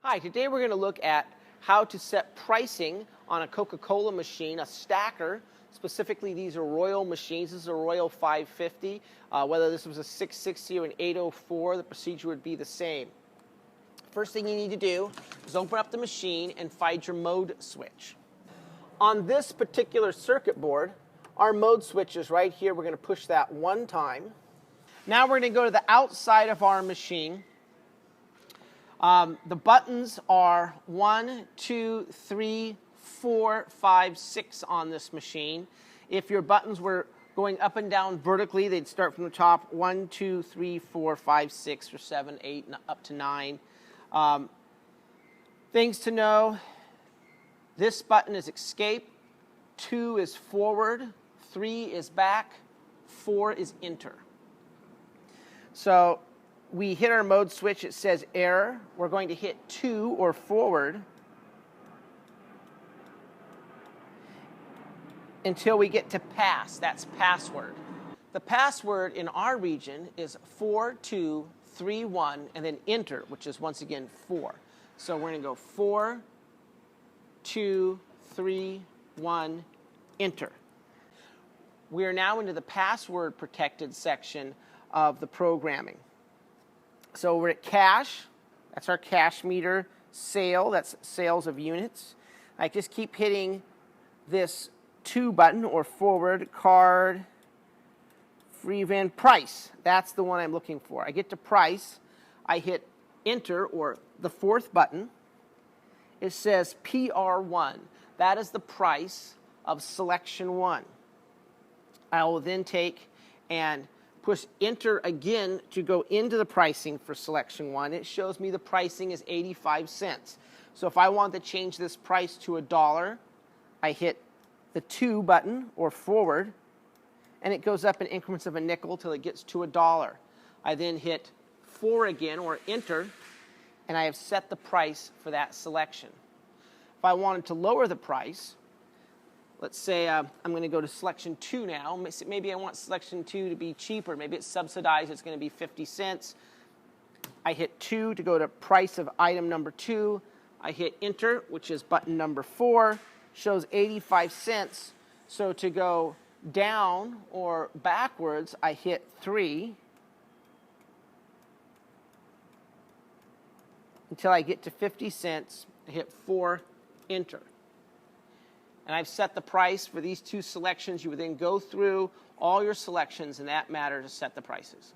Hi, today we're going to look at how to set pricing on a Coca-Cola machine, a stacker. Specifically, these are Royal machines. This is a Royal 550. Whether this was a 660 or an 804, the procedure would be the same. First thing you need to do is open up the machine and find your mode switch. On this particular circuit board, our mode switch is right here. We're going to push that one time. Now we're going to go to the outside of our machine. The buttons are 1, 2, 3, 4, 5, 6 on this machine. If your buttons were going up and down vertically, they'd start from the top 1, 2, 3, 4, 5, 6, or 7, 8, and up to 9. Things to know: this button is escape, 2 is forward, 3 is back, 4 is enter. So we hit our mode switch, it says error. We're going to hit 2 or forward until we get to pass. That's password. The password in our region is 4231 and then enter, which is once again 4. So we're going to go 4, 2, 3, 1, enter. We are now into the password protected section of the programming. So we're at cash, that's our cash meter. Sale, that's sales of units. I just keep hitting this 2 button, or forward, card, free vend, price. That's the one I'm looking for. I get to price, I hit enter, or the 4th button. It says PR1. That is the price of selection 1. I will then take and push enter again to go into the pricing for selection 1. It shows me the pricing is 85 cents. So if I want to change this price to $1, I hit the 2 button, or forward, and it goes up in increments of a nickel till it gets to $1. I then hit 4 again, or enter, and I have set the price for that selection. If I wanted to lower the price, let's say I'm going to go to selection 2 now. Maybe I want selection 2 to be cheaper. Maybe it's subsidized. It's going to be 50 cents. I hit 2 to go to price of item number 2. I hit enter, which is button number 4. Shows 85 cents. So to go down or backwards, I hit 3 until I get to 50 cents. I hit 4, enter. And I've set the price for these 2 selections. You would then go through all your selections in that matter to set the prices.